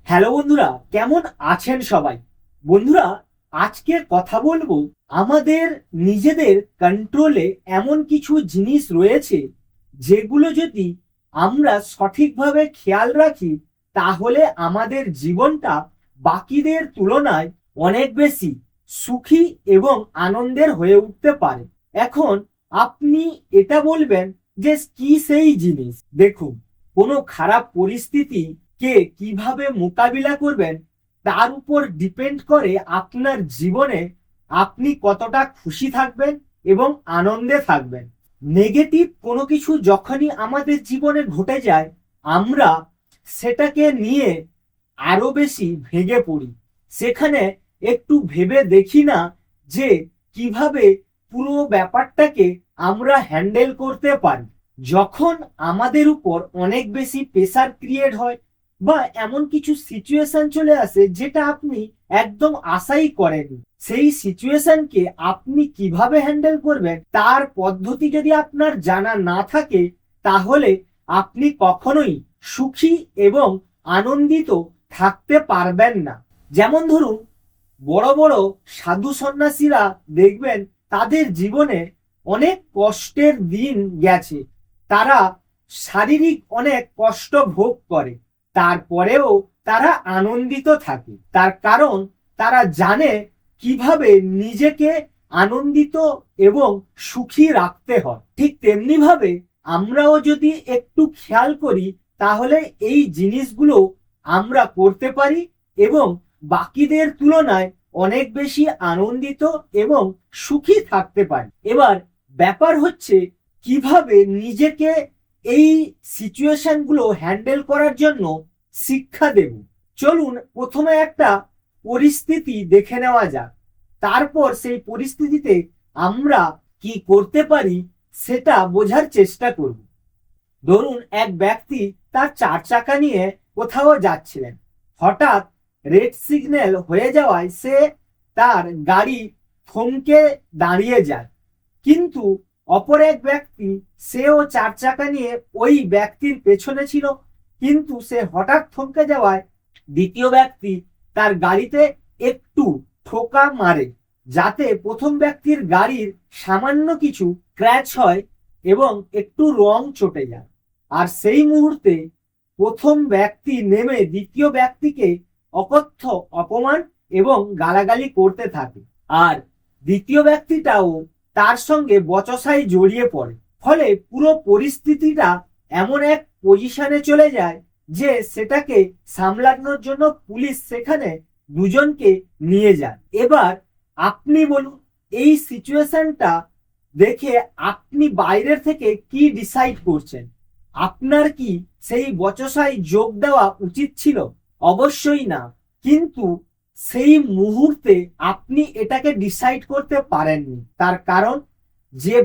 Hello বন্ধুরা, কেমন আছেন সবাই? বন্ধুরা, আজকে কথা বলবো আমাদের নিজেদের কন্ট্রোলে এমন কিছু জিনিস রয়েছে যেগুলো যদি আমরা সঠিকভাবে খেয়াল রাখি তাহলে আমাদের জীবনটা বাকিদের তুলনায় অনেক বেশি সুখী এবং আনন্দের হয়ে উঠতে পারে। এখন আপনি এটা বলবেন যে কি সেই জিনিস? দেখুন, কোনো খারাপ পরিস্থিতি কে কিভাবে মোকাবিলা করবেন তার উপর ডিপেন্ড করে আপনার জীবনে আপনি কতটা খুশি থাকবেন এবং আনন্দে থাকবেন। নেগেটিভ কোনো কিছু যখনই আমাদের জীবনে ঘটে যায় আমরা সেটাকে নিয়ে আরো বেশি ভেঙে পড়ি। সেখানে একটু ভেবে দেখি না যে কিভাবে পুরো ব্যাপারটাকে আমরা হ্যান্ডেল করতে পারি। যখন আমাদের উপর অনেক বেশি প্রেসার ক্রিয়েট হয় বা এমন কিছু সিচুয়েশন চলে আসে যেটা আপনি একদম আশাই করেননি, সেই সিচুয়েশনকে আপনি কিভাবে হ্যান্ডেল করবেন তার পদ্ধতি যদি আপনার জানা না থাকে তাহলে আপনি কখনোই সুখী এবং আনন্দিত থাকতে পারবেন না। যেমন ধরুন, বড় বড় সাধু সন্ন্যাসীরা দেখবেন তাদের জীবনে অনেক কষ্টের দিন গেছে, তারা শারীরিক অনেক কষ্ট ভোগ করে, তারপরেও তারা আনন্দিত থাকে। তার কারণ তারা জানে কিভাবে নিজেকে আনন্দিত এবং সুখী রাখতে হয়। ঠিক তেমনি ভাবে আমরাও যদি একটু খেয়াল করি তাহলে এই জিনিসগুলো আমরা করতে পারি এবং বাকিদের তুলনায় অনেক বেশি আনন্দিত এবং সুখী থাকতে পারি। এবার ব্যাপার হচ্ছে কিভাবে নিজেকে এই সিচুয়েশনগুলো হ্যান্ডেল করার জন্য শিক্ষা দেব। চলুন প্রথমে একটা পরিস্থিতি দেখে নেওয়া যাক, তারপর সেই পরিস্থিতিতে আমরা কি করতে পারি সেটা বোঝার চেষ্টা করব। ধরুন, এক ব্যক্তি তার 4 চাকা নিয়ে কোথাও যাচ্ছিলেন। হঠাৎ রেড সিগন্যাল হয়ে যাওয়ায় সে তার গাড়ি থমকে দাঁড়িয়ে যায়, কিন্তু অপর এক ব্যক্তি সেও 4 চাকা নিয়ে ওই ব্যক্তির পেছনে ছিল, কিন্তু সে হঠাৎ থমকে যাওয়ায় দ্বিতীয় ব্যক্তি তার গাড়িতে একটু ঠোকা মারে যাতে প্রথম ব্যক্তির গাড়ির সামান্য কিছু ক্র্যাচ হয় এবং একটু রং চটে যায়। আর সেই মুহূর্তে প্রথম ব্যক্তি নেমে দ্বিতীয় ব্যক্তিকে অকথ্য অপমান এবং গালাগালি করতে থাকে, আর দ্বিতীয় ব্যক্তিটাও তার সঙ্গে বচসায় জড়িয়ে পড়ে। ফলে পুরো পরিস্থিতিটা এমন এক পজিশনে চলে যায় যে সেটাকে সামলানোর জন্য পুলিশ সেখানে দুজনকে নিয়ে যায়। এবার আপনি বলুন, এই সিচুয়েশনটা দেখে আপনি বাইরের থেকে কি ডিসাইড করছেন? আপনার কি সেই বচসায় যোগ দেওয়া উচিত ছিল? অবশ্যই না। কিন্তু সেই মুহূর্তে আপনি এটাকে ডিসাইড করতে পারেননি। তার কারণ যে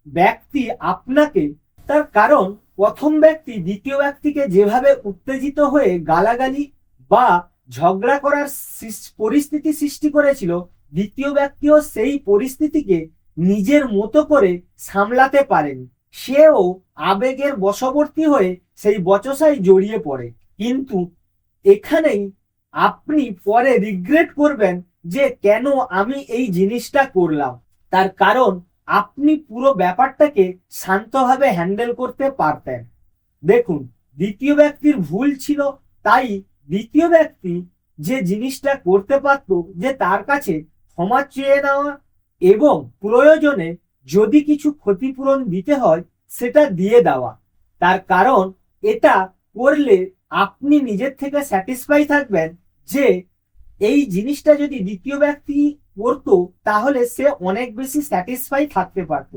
ব্যক্তি আপনাকে তার কারণ প্রথম ব্যক্তি দ্বিতীয় ব্যক্তিকে যেভাবে উত্তেজিত হয়ে গালাগালি বা ঝগড়া করার পরিস্থিতি সৃষ্টি করেছিল, দ্বিতীয় ব্যক্তিও সেই পরিস্থিতিকে নিজের মতো করে সামলাতে পারেনি। সেও আবেগের বশবর্তী হয়ে সেই বচসায় জড়িয়ে পড়ে। কিন্তু এখানেই আপনি পরে রিগ্রেট করবেন যে কেন আমি এই জিনিসটা করলাম। তার কারণ আপনি পুরো ব্যাপারটাকে শান্তভাবে হ্যান্ডেল করতে পারতেন। দেখুন, দ্বিতীয় ব্যক্তির ভুল ছিল, তাই দ্বিতীয় ব্যক্তি যে জিনিসটা করতে পারত যে তার কাছে ক্ষমা চেয়ে নেওয়া এবং প্রয়োজনে যদি কিছু ক্ষতিপূরণ দিতে হয় সেটা দিয়ে দেওয়া। তার কারণ এটা করলে আপনি নিজের থেকে স্যাটিসফাই থাকবেন যে এই জিনিসটা যদি দ্বিতীয় ব্যক্তি করতো তাহলে সে অনেক বেশি স্যাটিসফাই থাকতে পারত,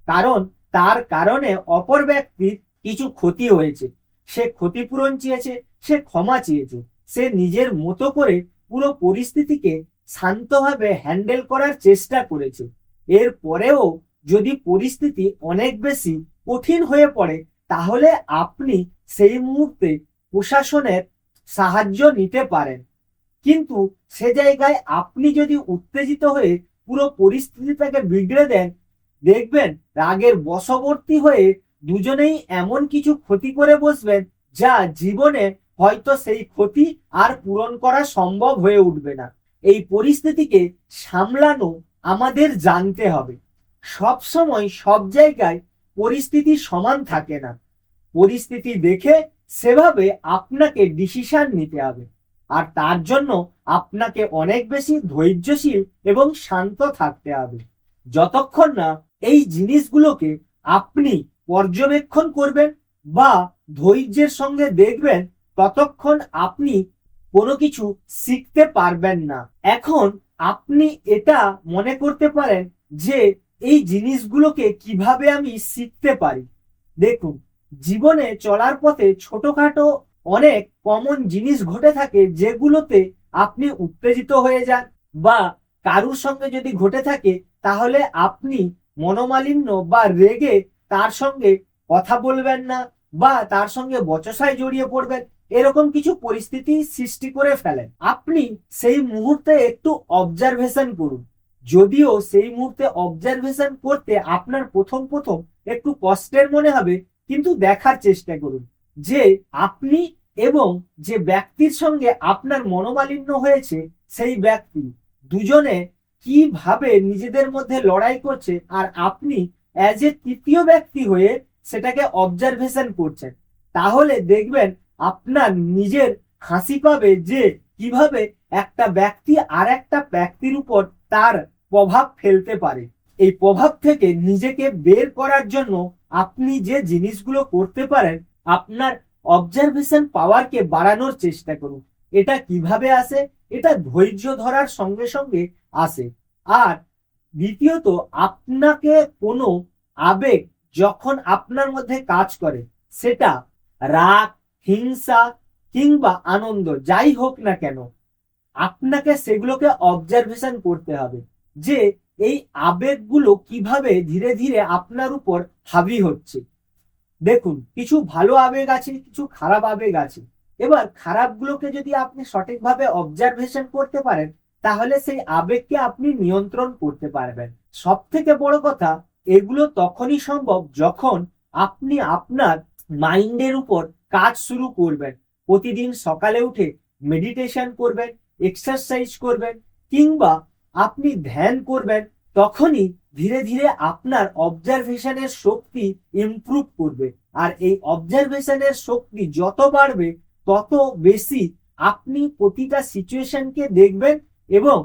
কারণ তার কারণে অপর ব্যক্তির কিছু ক্ষতি হয়েছে, সে ক্ষতিপূরণ চেয়েছে, সে ক্ষমা চেয়েছে, সে নিজের মতো করে পুরো পরিস্থিতিকে শান্তভাবে হ্যান্ডেল করার চেষ্টা করেছে। এর পরেও যদি পরিস্থিতি অনেক বেশি কঠিন হয়ে পড়ে তাহলে আপনি সেই মুহূর্তে প্রশাসনের সাহায্য নিতে পারেন। কিন্তু সে জায়গায় আপনি যদি উত্তেজিত হয়ে পুরো পরিস্থিতিটাকে বিগড়ে দেন, দেখবেন রাগের বশবর্তী হয়ে দুজনেই এমন কিছু ক্ষতি করে বসবেন যা জীবনে হয়তো সেই ক্ষতি আর পূরণ করা সম্ভব হয়ে উঠবে না। এই পরিস্থিতিকে সামলানো আমাদের জানতে হবে। সব সময় সব জায়গায় পরিস্থিতি সমান থাকে না। পরিস্থিতি দেখে সেভাবে আপনাকে ডিসিশন নিতে হবে, আর তার জন্য আপনাকে অনেক বেশি ধৈর্যশীল এবং শান্ত থাকতে হবে। যতক্ষণ না এই জিনিসগুলোকে আপনি পর্যবেক্ষণ করবেন বা ধৈর্যের সঙ্গে দেখবেন, ততক্ষণ আপনি কোনো কিছু শিখতে পারবেন না। এখন আপনি এটা মনে করতে পারেন যে এই জিনিসগুলোকে কিভাবে আমি শিখতে পারি। দেখুন, জীবনে চলার পথে ছোটখাটো অনেক কমন জিনিস ঘটে থাকে, যেগুলোতে আপনি উত্তেজিত হয়ে যান, বা কারুর সঙ্গে যদি ঘটে থাকে তাহলে আপনি মনোমালিন্য বা রেগে তার সঙ্গে কথা বলবেন না, বা তার সঙ্গে বচসায় জড়িয়ে পড়বেন। এরকম কিছু পরিস্থিতি সৃষ্টি করে ফেলেন। আপনি সেই মুহূর্তে একটু অবজারভেশন করুন। যদিও সেই মুহূর্তে অবজারভেশন করতে আপনার প্রথম প্রথম একটু কষ্টের মনে হবে, কিন্তু দেখার চেষ্টা করুন যে আপনি এবং যে ব্যক্তির সঙ্গে আপনার মনোমালিন্য হয়েছে সেই ব্যক্তি দুজনে কিভাবে নিজেদের মধ্যে লড়াই করছে, আর আপনি অ্যাজ এ তৃতীয় ব্যক্তি হয়ে সেটাকে অবজারভেশন করছেন। তাহলে দেখবেন আপনার নিজের হাসি পাবে যে কিভাবে একটা ব্যক্তি আর একটা ব্যক্তির উপর তার প্রভাব ফেলতে পারে। এই প্রভাব থেকে নিজেকে বের করার জন্য আপনি যে জিনিসগুলো করতে পারেন, আপনার অবজারভেশন পাওয়ারকে বাড়ানোর চেষ্টা করুন। এটা কিভাবে আসে? এটা ধৈর্য ধরার সঙ্গে সঙ্গে আসে। আর দ্বিতীয়ত, আপনাকে কোনো আবেগ যখন আপনার মধ্যে কাজ করে, সেটা রাগ, হিংসা কিংবা আনন্দ যাই হোক না কেন, আপনাকে সেগুলোকে অবজারভেশন করতে হবে যে এই আবেগগুলো কিভাবে ধীরে ধীরে আপনার উপর হাবি হচ্ছে। দেখুন, কিছু ভালো আবেগ আছে, কিছু খারাপ আবেগ আছে। এবার খারাপগুলোকে যদি আপনি সঠিকভাবে অবজারভেশন করতে পারেন, তাহলে সেই আবেগকে আপনি নিয়ন্ত্রণ করতে পারবেন। সব থেকে বড় কথা, এগুলো তখনই সম্ভব যখন আপনি আপনার মাইন্ডের উপর কাজ শুরু করবেন। প্রতিদিন সকালে উঠে মেডিটেশন করবেন, এক্সারসাইজ করবেন, কিংবা আপনি ধ্যান করবেন। তখনই ধীরে ধীরে আপনার অবজারভেশনের শক্তি ইমপ্রুভ করবে। আর এই অবজারভেশনের শক্তি যত বাড়বে, তত বেশি আপনি প্রতিটা সিচুয়েশনকে দেখবেন এবং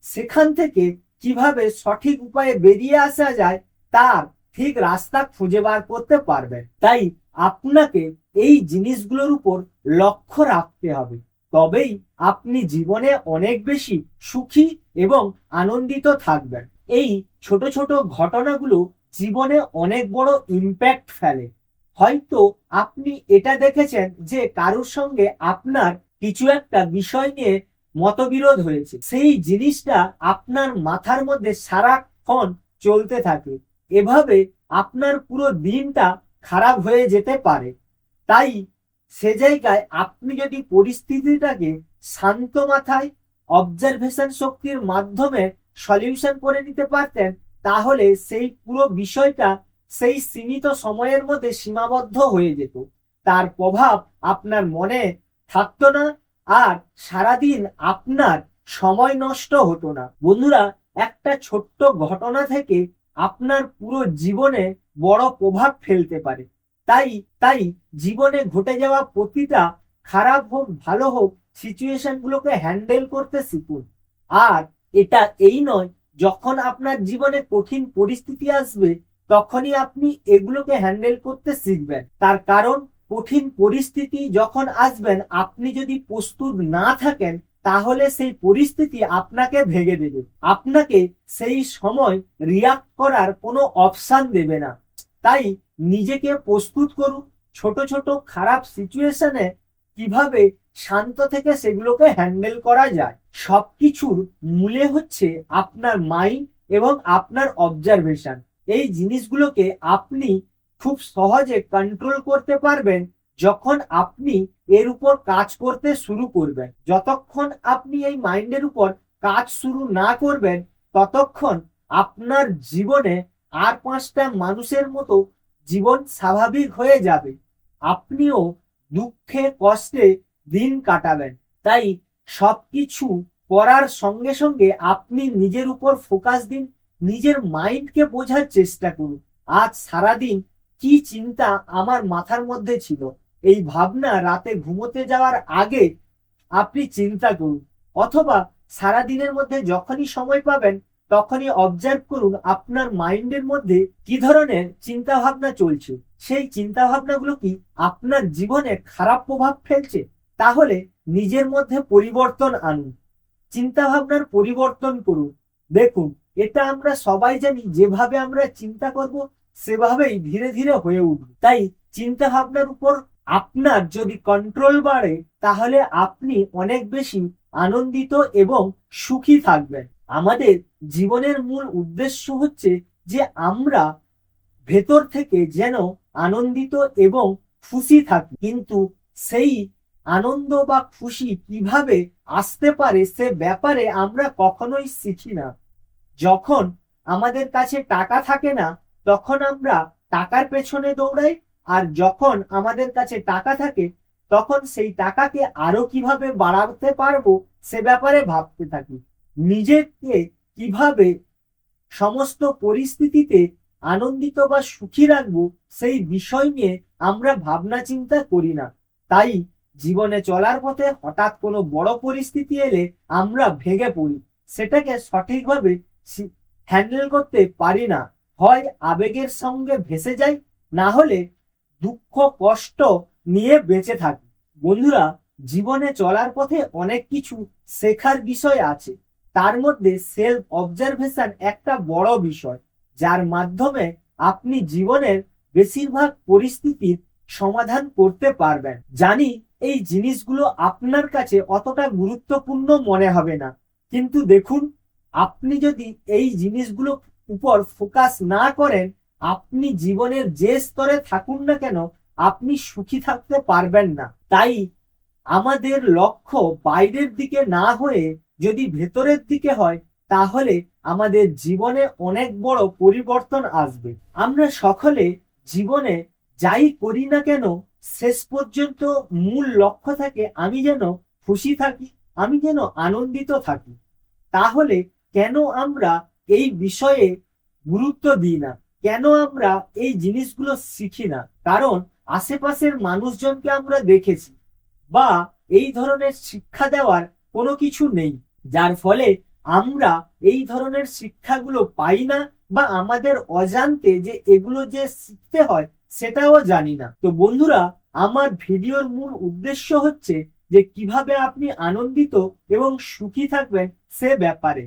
সেখান থেকে কিভাবে সঠিক উপায়ে বেরিয়ে আসা যায় তার ঠিক রাস্তা খুঁজে বার করতে পারবেন। তাই আপনাকে এই জিনিসগুলোর উপর লক্ষ্য রাখতে হবে। তবেই আপনি জীবনে অনেক বেশি সুখী এবং আনন্দিত থাকবেন। এই ছোট ছোট ঘটনাগুলো জীবনে অনেক বড় ইম্প্যাক্ট ফেলে। হয়তো আপনি এটা দেখেছেন যে কারোর সঙ্গে আপনার কিছু একটা বিষয় নিয়ে মতবিরোধ হয়েছে, সেই জিনিসটা আপনার মাথার মধ্যে সারাক্ষণ চলতে থাকে। এভাবে আপনার পুরো দিনটা খারাপ হয়ে যেতে পারে। তাই সে জায়গায় আপনি যদি পরিস্থিতিটাকে শান্ত মাথায় অবজারভেশন শক্তির মাধ্যমে সলিউশন করে নিতে পারতেন, তাহলে সেই পুরো বিষয়টা সেই সীমিত সময়ের মধ্যে সীমাবদ্ধ হয়ে যেত। তার প্রভাব আপনার মনে থাকতো না, আর সারাদিন আপনার সময় নষ্ট হতো না। বন্ধুরা, একটা ছোট্ট ঘটনা থেকে আপনার পুরো জীবনে বড় প্রভাব ফেলতে পারে। তাই তাই জীবনে ঘটে যাওয়া প্রতিটা খারাপ হোক ভালো হোক সিচুয়েশন গুলোকে হ্যান্ডেল করতে শিখুন। আর এটা এই নয়, যখন আপনার জীবনে কঠিন পরিস্থিতি আসবে তখনই আপনি এগুলোকে হ্যান্ডেল করতে শিখবেন। তার কারণ, কঠিন পরিস্থিতি যখন আসবেন, আপনি যদি প্রস্তুত না থাকেন, তাহলে সেই পরিস্থিতি আপনাকে ভেঙে দেবে। আপনাকে সেই সময় রিয়াক্ট করার কোনো অপশন দেবে না। তাই নিজেকে প্রস্তুত করুন। ছোট ছোট খারাপ সিচুয়েশনে কিভাবে শান্ত থেকে সেগুলোকে হ্যান্ডেল করা যায়। সবকিছুর মূলে হচ্ছে আপনার মাইন্ড এবং আপনার অবজারভেশন। এই জিনিসগুলোকে আপনি খুব সহজে কন্ট্রোল করতে পারবেন যখন আপনি এর উপর কাজ করতে শুরু করবেন। যতক্ষণ আপনি এই মাইন্ডের উপর কাজ শুরু না করবেন, ততক্ষণ আপনার জীবনে আর পাঁচটা মানুষের মতো জীবন স্বাভাবিক হয়ে যাবে। আপনিও দুঃখে কষ্টে দিন কাটাবেন। তাই সবকিছু করার সঙ্গে সঙ্গে আপনি নিজের উপর ফোকাস দিন, নিজের মাইন্ডকে বোঝার চেষ্টা করুন। আজ সারাদিন কি চিন্তা আমার মাথার মধ্যে ছিল, এই ভাবনা রাতে ঘুমোতে যাওয়ার আগে আপনি চিন্তা করুন। অথবা সারা দিনের মধ্যে যখনই সময় পাবেন তখনই অবজার্ভ করুন আপনার মাইন্ডের মধ্যে কি ধরনের চিন্তা ভাবনা চলছে। সেই চিন্তা ভাবনাগুলো কি আপনার জীবনে খারাপ প্রভাব ফেলছে? তাহলে নিজের মধ্যে পরিবর্তন আনুন, চিন্তা ভাবনার পরিবর্তন করুন। দেখুন, এটা আমরা সবাই জানি, যেভাবে আমরা চিন্তা করব সেভাবেই ধীরে ধীরে হয়ে উঠবে। তাই চিন্তা ভাবনার উপর আপনার যদি কন্ট্রোল বাড়ে তাহলে আপনি অনেক বেশি আনন্দিত এবং সুখী থাকবেন। আমাদের জীবনের মূল উদ্দেশ্য হচ্ছে যে আমরা ভেতর থেকে যেন আনন্দিত এবং খুশি থাকি, কিন্তু সেই আনন্দ বা খুশি কিভাবে আসতে পারে সে ব্যাপারে আমরা কখনোই শিখি না। যখন আমাদের কাছে টাকা থাকে না তখন আমরা টাকার পেছনে দৌড়াই, আর যখন আমাদের কাছে টাকা থাকে তখন সেই টাকাকে আরো কিভাবে বাড়াতে পারবো সে ব্যাপারে ভাবতে থাকি। নিজেকে কিভাবে সমস্ত পরিস্থিতিতে আনন্দিত বা সুখী রাখবো সেই বিষয় নিয়ে আমরা ভাবনা চিন্তা করি না। তাই জীবনে চলার পথে হঠাৎ কোনো বড় পরিস্থিতি এলে আমরা ভেঙে পড়ি, সেটাকে সঠিকভাবে হ্যান্ডেল করতে পারি না, হয় আবেগের সঙ্গে ভেসে যাই, না হলে দুঃখ কষ্ট নিয়ে বেঁচে থাকি। বন্ধুরা, জীবনে চলার পথে অনেক কিছু শেখার বিষয় আছে, তার মধ্যে সেলফ অবজারভেশন একটা বড় বিষয়, যার মাধ্যমে আপনি জীবনের বেশিরভাগ পরিস্থিতির সমাধান করতে পারবেন। জানি এই জিনিসগুলো আপনার কাছে অতটা গুরুত্বপূর্ণ মনে হবে না, কিন্তু দেখুন, আপনি যদি এই জিনিসগুলো উপর ফোকাস না করেন, আপনি জীবনের যে স্তরে থাকুন না কেন আপনি সুখী থাকতে পারবেন না। তাই আমাদের লক্ষ্য বাইরের দিকে না হয়ে যদি ভেতরের দিকে হয় তাহলে আমাদের জীবনে অনেক বড় পরিবর্তন আসবে। আমরা সকলে জীবনে যাই করি না কেন শেষ পর্যন্ত মূল লক্ষ্য থাকে আমি যেন খুশি থাকি, আমি যেন আনন্দিত থাকি। তাহলে কেন আমরা এই বিষয়ে গুরুত্ব দিই না, কেন আমরা এই জিনিসগুলো শিখি না? কারণ আশেপাশের মানুষজনকে আমরা দেখেছি বা এই ধরনের শিক্ষা দেওয়ার কোনো কিছু নেই, যার ফলে আমরা এই ধরনের শিক্ষাগুলো পাই না বা আমাদের অজান্তে যে এগুলো যে শিখতে হয় সেটাও জানি না। তো বন্ধুরা, আমার ভিডিওর মূল উদ্দেশ্য হচ্ছে যে কিভাবে আপনি আনন্দিত এবং সুখী থাকবেন সে ব্যাপারে।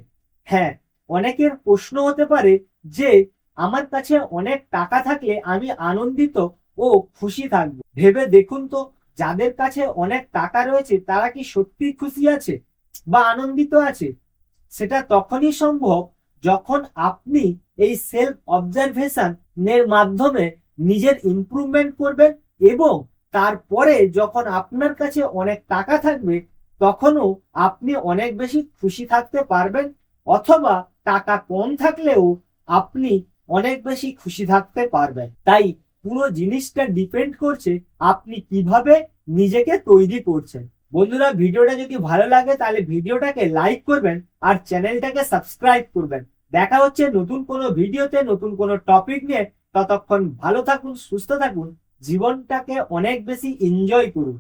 হ্যাঁ, অনেকের প্রশ্ন হতে পারে যে আমার কাছে অনেক টাকা থাকলে আমি আনন্দিত ও খুশি থাকবো। ভেবে দেখুন তো, যাদের কাছে অনেক টাকা রয়েছে তারা কি সত্যি খুশি আছে বা আনন্দিত আছে? সেটা তখনই সম্ভব যখন আপনি এই সেলফ অবজারভেশন এর মাধ্যমে নিজের ইমপ্রুভমেন্ট করবেন, এবং তারপরে যখন আপনার কাছে অনেক টাকা থাকবে তখনও আপনি অনেক বেশি খুশি থাকতে পারবেন, অথবা টাকা কম থাকলেও আপনি অনেক বেশি খুশি থাকতে পারবেন। তাই পুরো জিনিসটা ডিপেন্ড করছে আপনি কিভাবে নিজেকে তৈরি করছেন। বন্ধুরা, ভিডিওটা যদি ভালো লাগে তাহলে ভিডিওটাকে লাইক করবেন আর চ্যানেলটাকে সাবস্ক্রাইব করবেন। দেখা হচ্ছে নতুন কোনো ভিডিওতে নতুন কোনো টপিক নিয়ে। ততক্ষণ ভালো থাকুন, সুস্থ থাকুন, জীবনটাকে অনেক বেশি এনজয় করুন।